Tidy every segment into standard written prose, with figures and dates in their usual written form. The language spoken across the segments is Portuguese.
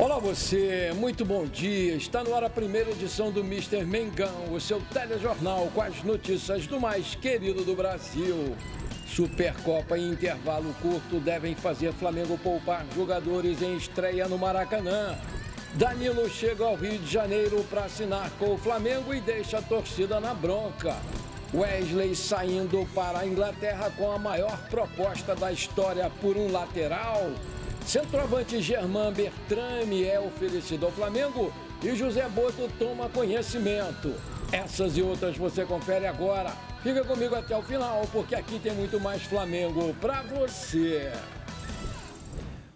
Olá você, muito bom dia. Está no ar a primeira edição do Mister Mengão, o seu telejornal com as notícias do mais querido do Brasil. Supercopa em intervalo curto devem fazer Flamengo poupar jogadores em estreia no Maracanã. Danilo chega ao Rio de Janeiro para assinar com o Flamengo e deixa a torcida na bronca. Wesley saindo para a Inglaterra com a maior proposta da história por um lateral. Centroavante Germain Bertrame é oferecido ao Flamengo e José Boto toma conhecimento. Essas e outras você confere agora. Fica comigo até o final, porque aqui tem muito mais Flamengo para você.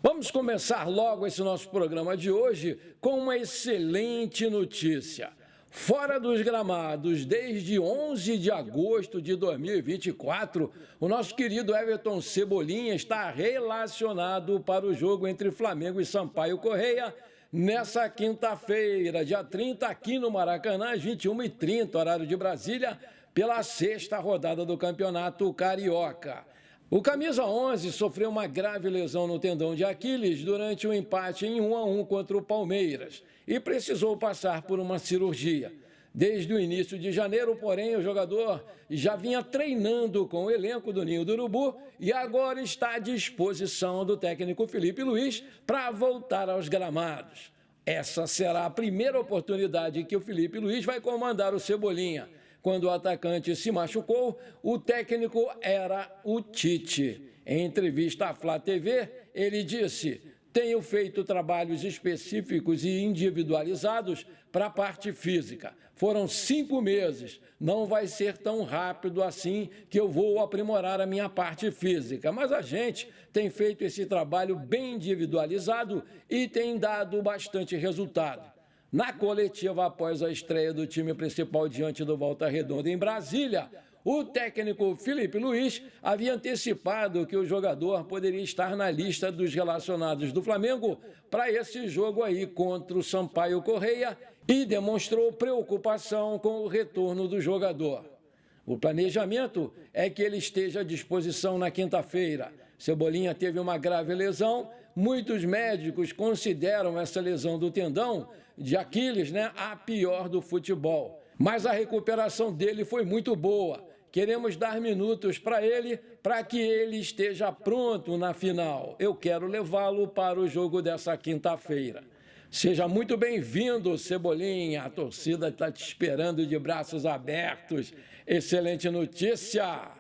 Vamos começar logo esse nosso programa de hoje com uma excelente notícia. Fora dos gramados, desde 11 de agosto de 2024, o nosso querido Everton Cebolinha está relacionado para o jogo entre Flamengo e Sampaio Corrêa nessa quinta-feira, dia 30, aqui no Maracanã, às 21h30, horário de Brasília, pela sexta rodada do Campeonato Carioca. O camisa 11 sofreu uma grave lesão no tendão de Aquiles durante o empate em 1-1 contra o Palmeiras e precisou passar por uma cirurgia. Desde o início de janeiro, porém, o jogador já vinha treinando com o elenco do Ninho do Urubu e agora está à disposição do técnico Felipe Luiz para voltar aos gramados. Essa será a primeira oportunidade que o Felipe Luiz vai comandar o Cebolinha. Quando o atacante se machucou, o técnico era o Tite. Em entrevista à Flá TV, ele disse: "Tenho feito trabalhos específicos e individualizados para a parte física. Foram 5 meses. Não vai ser tão rápido assim que eu vou aprimorar a minha parte física. Mas a gente tem feito esse trabalho bem individualizado e tem dado bastante resultado." Na coletiva após a estreia do time principal diante do Volta Redonda em Brasília, o técnico Felipe Luiz havia antecipado que o jogador poderia estar na lista dos relacionados do Flamengo para esse jogo aí contra o Sampaio Corrêa e demonstrou preocupação com o retorno do jogador. O planejamento é que ele esteja à disposição na quinta-feira. Cebolinha teve uma grave lesão. Muitos médicos consideram essa lesão do tendão de Aquiles, a pior do futebol. Mas a recuperação dele foi muito boa. Queremos dar minutos para ele, para que ele esteja pronto na final. Eu quero levá-lo para o jogo dessa quinta-feira. Seja muito bem-vindo, Cebolinha. A torcida está te esperando de braços abertos. Excelente notícia!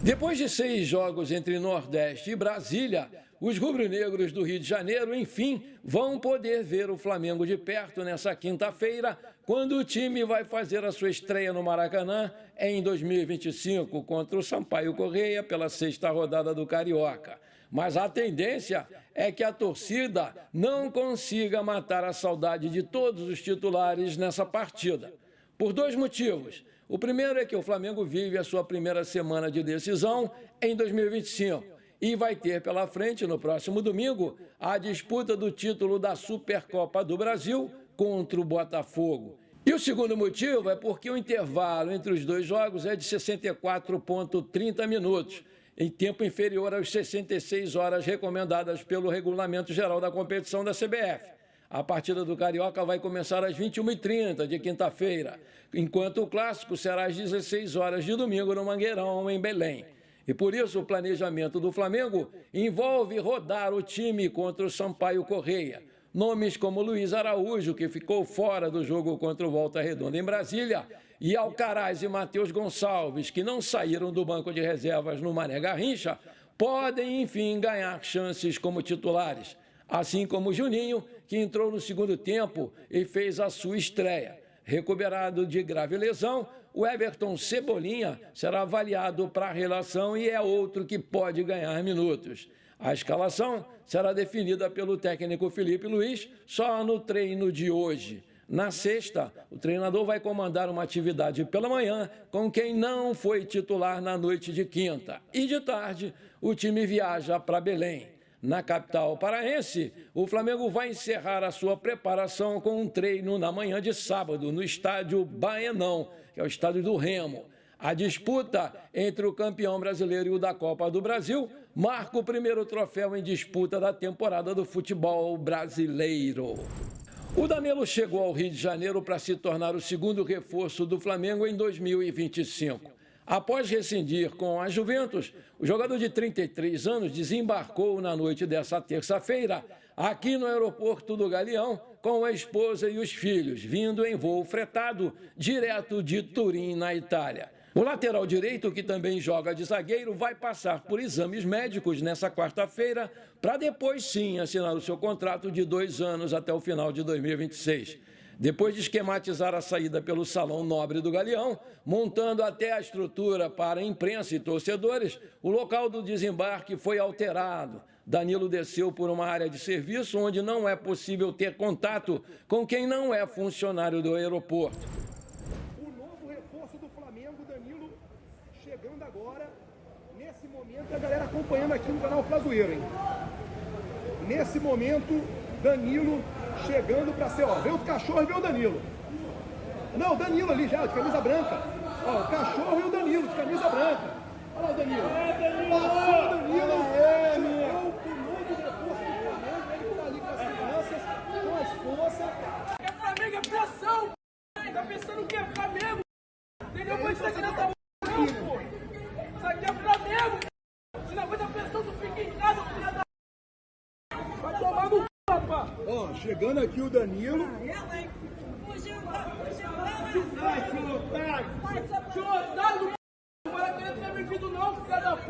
Depois de 6 jogos entre Nordeste e Brasília, os rubro-negros do Rio de Janeiro, enfim, vão poder ver o Flamengo de perto nessa quinta-feira, quando o time vai fazer a sua estreia no Maracanã em 2025 contra o Sampaio Corrêa pela sexta rodada do Carioca. Mas a tendência é que a torcida não consiga matar a saudade de todos os titulares nessa partida. Por 2 motivos. O primeiro é que o Flamengo vive a sua primeira semana de decisão em 2025 e vai ter pela frente, no próximo domingo, a disputa do título da Supercopa do Brasil contra o Botafogo. E o segundo motivo é porque o intervalo entre os 2 jogos é de 64,30 minutos, em tempo inferior às 66 horas recomendadas pelo Regulamento Geral da Competição da CBF. A partida do Carioca vai começar às 21h30 de quinta-feira, enquanto o Clássico será às 16 horas de domingo no Mangueirão, em Belém. E por isso o planejamento do Flamengo envolve rodar o time contra o Sampaio Corrêa. Nomes como Luiz Araújo, que ficou fora do jogo contra o Volta Redonda em Brasília, e Alcaraz e Matheus Gonçalves, que não saíram do banco de reservas no Mané Garrincha, podem, enfim, ganhar chances como titulares. Assim como Juninho, que entrou no segundo tempo e fez a sua estreia. Recuperado de grave lesão, o Everton Cebolinha será avaliado para a relação e é outro que pode ganhar minutos. A escalação será definida pelo técnico Felipe Luiz só no treino de hoje. Na sexta, o treinador vai comandar uma atividade pela manhã com quem não foi titular na noite de quinta. E de tarde, o time viaja para Belém. Na capital paraense, o Flamengo vai encerrar a sua preparação com um treino na manhã de sábado, no estádio Baenão, que é o estádio do Remo. A disputa entre o campeão brasileiro e o da Copa do Brasil marca o primeiro troféu em disputa da temporada do futebol brasileiro. O Danilo chegou ao Rio de Janeiro para se tornar o segundo reforço do Flamengo em 2025. Após rescindir com a Juventus, o jogador de 33 anos desembarcou na noite dessa terça-feira aqui no aeroporto do Galeão com a esposa e os filhos, vindo em voo fretado direto de Turim, na Itália. O lateral direito, que também joga de zagueiro, vai passar por exames médicos nessa quarta-feira para depois sim assinar o seu contrato de 2 anos até o final de 2026. Depois de esquematizar a saída pelo Salão Nobre do Galeão, montando até a estrutura para imprensa e torcedores, o local do desembarque foi alterado. Danilo desceu por uma área de serviço onde não é possível ter contato com quem não é funcionário do aeroporto. O novo reforço do Flamengo, Danilo, chegando agora, nesse momento, a galera acompanhando aqui no canal Flazoeiro, hein? Nesse momento, Danilo chegando para ser, ó, vê os cachorros e vê o Danilo. Não, o Danilo ali já, de camisa branca. Ó, o cachorro e o Danilo, de camisa branca. Olha lá o Danilo. Passou o Danilo, chegou o novo reforço do Flamengo, ele que tá ali com as crianças, com a esposa. É Flamengo, é pressão, tá pensando o que é Flamengo? Entendeu? Pode estar aqui nessa não, pô. Isso aqui é Flamengo, se não aguenta a pressão, tu fica em casa, filha da... Vai tomar no c, rapaz. Ó, chegando aqui o Danilo. Vai, seu otário. Seu otário, não vai querer ter metido não, filha da p...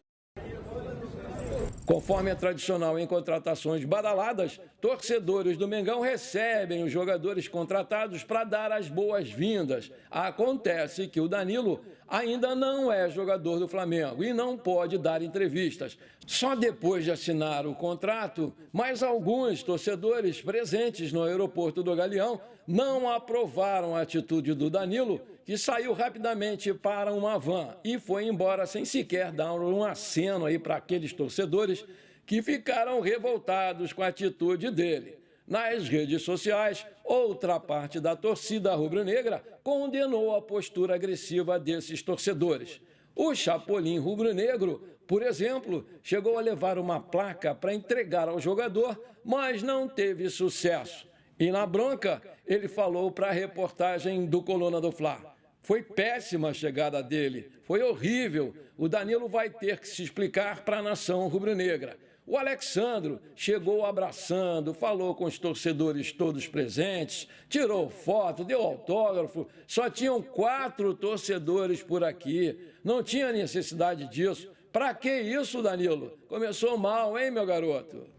Conforme é tradicional em contratações badaladas, torcedores do Mengão recebem os jogadores contratados para dar as boas-vindas. Acontece que o Danilo ainda não é jogador do Flamengo e não pode dar entrevistas. Só depois de assinar o contrato, mas alguns torcedores presentes no aeroporto do Galeão não aprovaram a atitude do Danilo, que saiu rapidamente para uma van e foi embora sem sequer dar um aceno aí para aqueles torcedores que ficaram revoltados com a atitude dele. Nas redes sociais, outra parte da torcida rubro-negra condenou a postura agressiva desses torcedores. O Chapolin rubro-negro, por exemplo, chegou a levar uma placa para entregar ao jogador, mas não teve sucesso. E na bronca, ele falou para a reportagem do Coluna do Fla: foi péssima a chegada dele, foi horrível, o Danilo vai ter que se explicar para a nação rubro-negra. O Alexandro chegou abraçando, falou com os torcedores todos presentes, tirou foto, deu autógrafo, só tinham 4 torcedores por aqui, não tinha necessidade disso. Para que isso, Danilo? Começou mal, hein, meu garoto?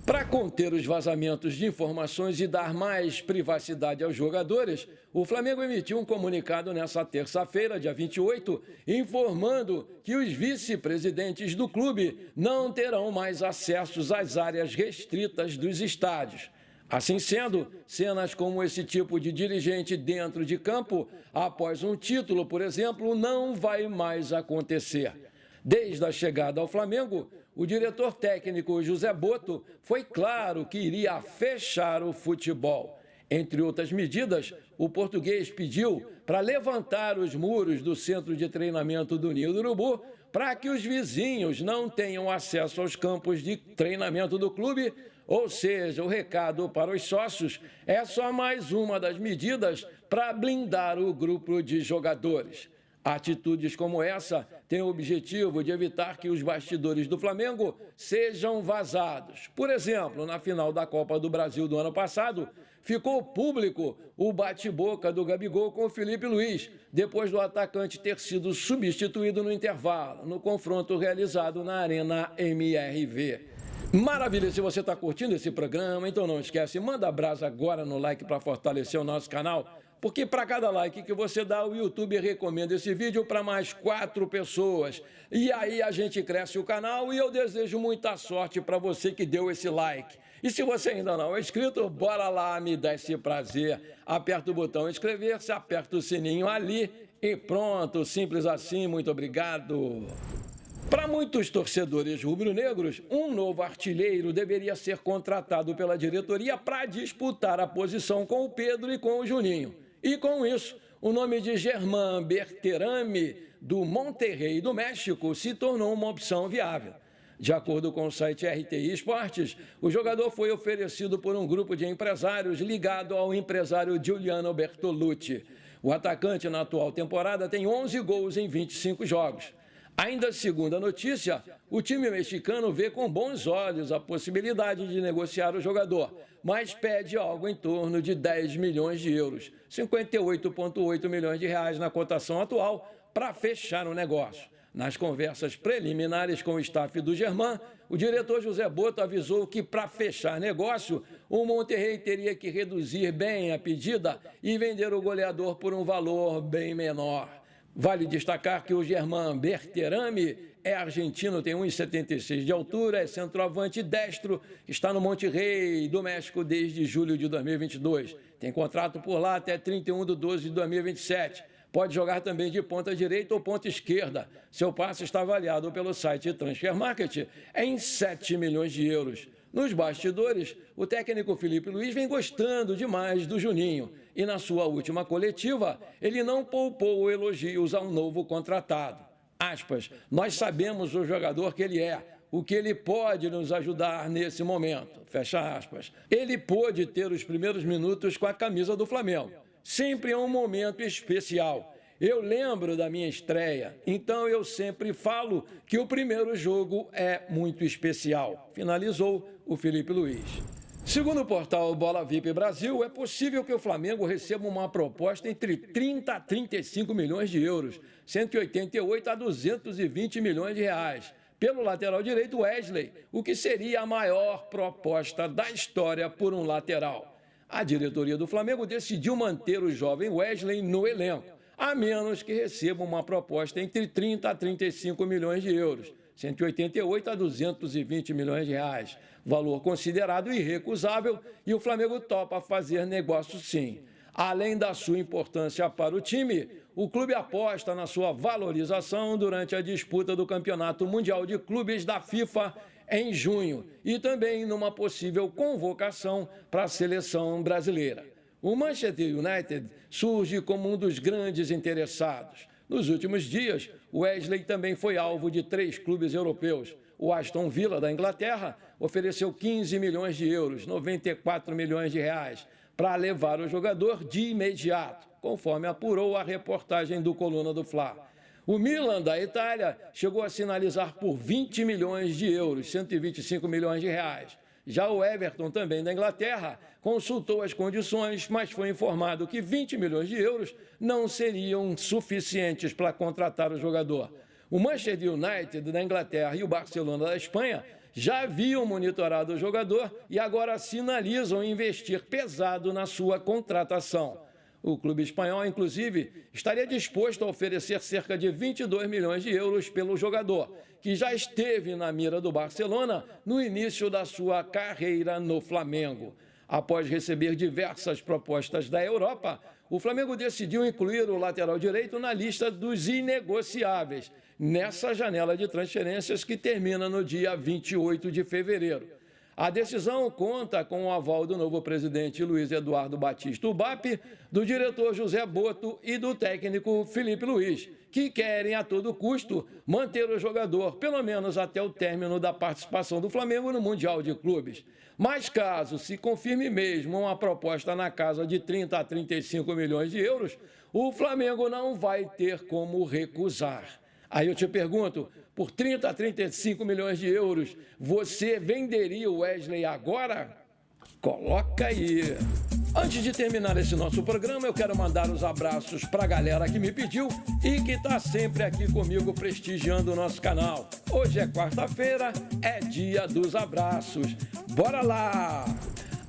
Para conter os vazamentos de informações e dar mais privacidade aos jogadores, o Flamengo emitiu um comunicado nesta terça-feira, dia 28, informando que os vice-presidentes do clube não terão mais acessos às áreas restritas dos estádios. Assim sendo, cenas como esse tipo de dirigente dentro de campo, após um título, por exemplo, não vai mais acontecer. Desde a chegada ao Flamengo, o diretor técnico José Botto foi claro que iria fechar o futebol. Entre outras medidas, o português pediu para levantar os muros do centro de treinamento do Ninho do Urubu para que os vizinhos não tenham acesso aos campos de treinamento do clube, ou seja, o recado para os sócios é só mais uma das medidas para blindar o grupo de jogadores. Atitudes como essa têm o objetivo de evitar que os bastidores do Flamengo sejam vazados. Por exemplo, na final da Copa do Brasil do ano passado, ficou público o bate-boca do Gabigol com o Felipe Luiz, depois do atacante ter sido substituído no intervalo, no confronto realizado na Arena MRV. Maravilha! Se você está curtindo esse programa, então não esquece, manda brasa agora no like para fortalecer o nosso canal, porque para cada like que você dá, o YouTube recomenda esse vídeo para mais 4 pessoas. E aí a gente cresce o canal e eu desejo muita sorte para você que deu esse like. E se você ainda não é inscrito, bora lá, me dá esse prazer. Aperta o botão inscrever-se, aperta o sininho ali e pronto, simples assim, muito obrigado. Para muitos torcedores rubro-negros, um novo artilheiro deveria ser contratado pela diretoria para disputar a posição com o Pedro e com o Juninho. E com isso, o nome de Germán Berterame do Monterrey do México se tornou uma opção viável. De acordo com o site RTI Esportes, o jogador foi oferecido por um grupo de empresários ligado ao empresário Giuliano Bertolucci. O atacante, na atual temporada, tem 11 gols em 25 jogos. Ainda segundo a notícia, o time mexicano vê com bons olhos a possibilidade de negociar o jogador, mas pede algo em torno de 10 milhões de euros, 58,8 milhões de reais na cotação atual, para fechar o negócio. Nas conversas preliminares com o staff do Germain, o diretor José Botto avisou que, para fechar negócio, o Monterrey teria que reduzir bem a pedida e vender o goleador por um valor bem menor. Vale destacar que o Germain Berterame é argentino, tem 1,76 de altura, é centroavante destro, está no Monterrey do México desde julho de 2022. Tem contrato por lá até 31 de 12 de 2027. Pode jogar também de ponta direita ou ponta esquerda. Seu passe está avaliado pelo site Transfer Market em 7 milhões de euros. Nos bastidores, o técnico Filipe Luís vem gostando demais do Juninho. E na sua última coletiva, ele não poupou elogios ao novo contratado. Aspas, nós sabemos o jogador que ele é, o que ele pode nos ajudar nesse momento. Fecha aspas. Ele pôde ter os primeiros minutos com a camisa do Flamengo. Sempre é um momento especial. Eu lembro da minha estreia, então eu sempre falo que o primeiro jogo é muito especial. Finalizou o Filipe Luís. Segundo o portal Bola VIP Brasil, é possível que o Flamengo receba uma proposta entre 30 a 35 milhões de euros, 188 a 220 milhões de reais, pelo lateral direito Wesley, o que seria a maior proposta da história por um lateral. A diretoria do Flamengo decidiu manter o jovem Wesley no elenco, a menos que receba uma proposta entre 30 a 35 milhões de euros, 188 a 220 milhões de reais, valor considerado irrecusável, e o Flamengo topa fazer negócio sim. Além da sua importância para o time, o clube aposta na sua valorização durante a disputa do Campeonato Mundial de Clubes da FIFA em junho e também numa possível convocação para a seleção brasileira. O Manchester United surge como um dos grandes interessados. Nos últimos dias, Wesley também foi alvo de 3 clubes europeus. O Aston Villa, da Inglaterra, ofereceu 15 milhões de euros, 94 milhões de reais, para levar o jogador de imediato, conforme apurou a reportagem do Coluna do Fla. O Milan, da Itália, chegou a sinalizar por 20 milhões de euros, 125 milhões de reais. Já o Everton, também da Inglaterra, consultou as condições, mas foi informado que 20 milhões de euros não seriam suficientes para contratar o jogador. O Manchester United, da Inglaterra, e o Barcelona, da Espanha, já haviam monitorado o jogador e agora sinalizam investir pesado na sua contratação. O clube espanhol, inclusive, estaria disposto a oferecer cerca de 22 milhões de euros pelo jogador, que já esteve na mira do Barcelona no início da sua carreira no Flamengo. Após receber diversas propostas da Europa, o Flamengo decidiu incluir o lateral direito na lista dos inegociáveis, nessa janela de transferências que termina no dia 28 de fevereiro. A decisão conta com o aval do novo presidente Luiz Eduardo Batista Ubap, do diretor José Botto e do técnico Filipe Luís, que querem a todo custo manter o jogador, pelo menos até o término da participação do Flamengo no Mundial de Clubes. Mas caso se confirme mesmo uma proposta na casa de 30 a 35 milhões de euros, o Flamengo não vai ter como recusar. Aí eu te pergunto, por 30 a 35 milhões de euros, você venderia o Wesley agora? Coloca aí. Antes de terminar esse nosso programa, eu quero mandar os abraços para a galera que me pediu e que está sempre aqui comigo prestigiando o nosso canal. Hoje é quarta-feira, é dia dos abraços. Bora lá!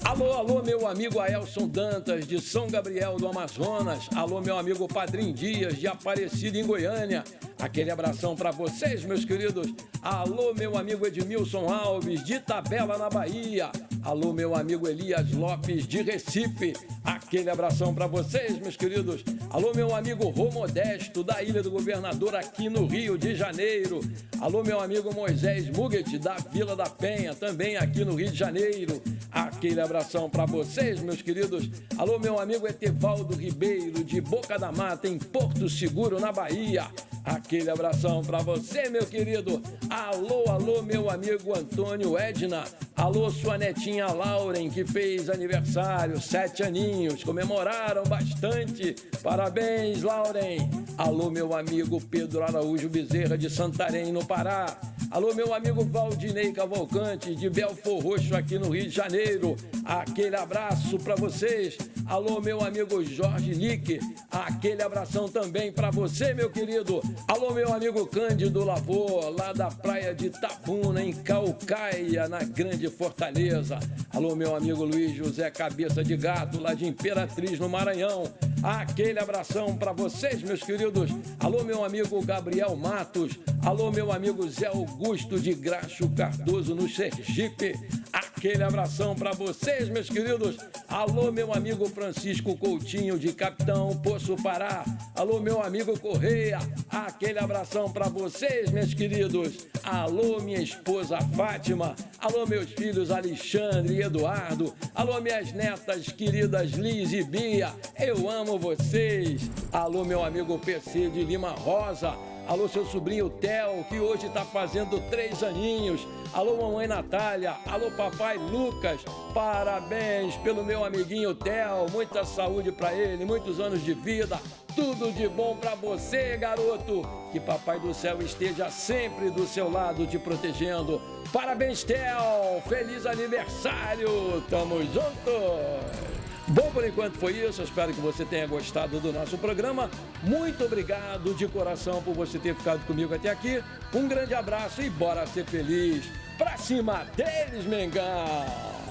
Alô, alô, meu amigo Aelson Dantas, de São Gabriel do Amazonas. Alô, meu amigo Padrinho Dias, de Aparecida, em Goiânia. Aquele abração para vocês, meus queridos. Alô, meu amigo Edmilson Alves, de Tabela, na Bahia. Alô, meu amigo Elias Lopes, de Recife. Aquele abração para vocês, meus queridos. Alô, meu amigo Rô Modesto, da Ilha do Governador, aqui no Rio de Janeiro. Alô, meu amigo Moisés Muget, da Vila da Penha, também aqui no Rio de Janeiro. Aquele abração para vocês, meus queridos. Alô, meu amigo Etevaldo Ribeiro, de Boca da Mata, em Porto Seguro, na Bahia. Aquele abração para você, meu querido. Alô, alô, meu amigo Antônio Edna. Alô, sua netinha Lauren, que fez aniversário, 7 aninhos. Comemoraram bastante. Parabéns, Lauren. Alô, meu amigo Pedro Araújo Bezerra, de Santarém, no Pará. Alô, meu amigo Valdinei Cavalcante, de Belfor Roxo, aqui no Rio de Janeiro. Aquele abraço para vocês. Alô, meu amigo Jorge Lick. Aquele abração também para você, meu querido. Alô, meu amigo Cândido Lavor, lá da praia de Itabuna, em Caucaia, na Grande Fortaleza. Alô, meu amigo Luiz José Cabeça de Gato, lá de Imperatriz, no Maranhão. Aquele abração para vocês, meus queridos. Alô, meu amigo Gabriel Matos. Alô, meu amigo Zé Augusto de Graxo Cardoso, no Sergipe. Aquele abração para vocês, meus queridos. Alô, meu amigo Francisco Coutinho, de Capitão Poço Pará. Alô, meu amigo Correia. Aquele abração para vocês, meus queridos. Alô, minha esposa Fátima. Alô, meus filhos Alexandre e Eduardo. Alô, minhas netas queridas Liz e Bia. Eu amo vocês. Alô, meu amigo PC de Lima Rosa. Alô, seu sobrinho Theo, que hoje está fazendo 3 aninhos. Alô, mamãe Natália. Alô, papai Lucas. Parabéns pelo meu amiguinho Theo. Muita saúde para ele, muitos anos de vida. Tudo de bom para você, garoto. Que Papai do Céu esteja sempre do seu lado, te protegendo. Parabéns, Theo. Feliz aniversário. Tamo junto. Bom, por enquanto foi isso. Eu espero que você tenha gostado do nosso programa. Muito obrigado de coração por você ter ficado comigo até aqui. Um grande abraço e bora ser feliz. Pra cima deles, Mengão!